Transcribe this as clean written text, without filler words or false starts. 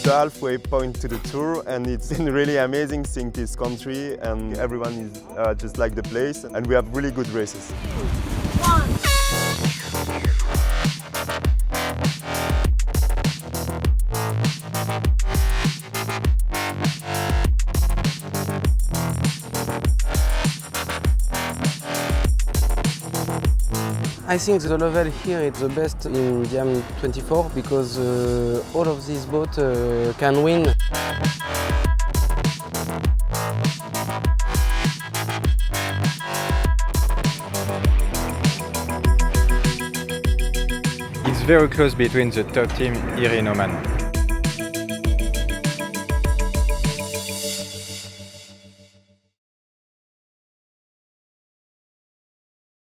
the halfway point to the tour, and it's been really amazing seeing this country, and everyone is just like the place, and we have really good races. I think the level here is the best in DM24 because all of these boats can win. It's very close between the top team here in Oman.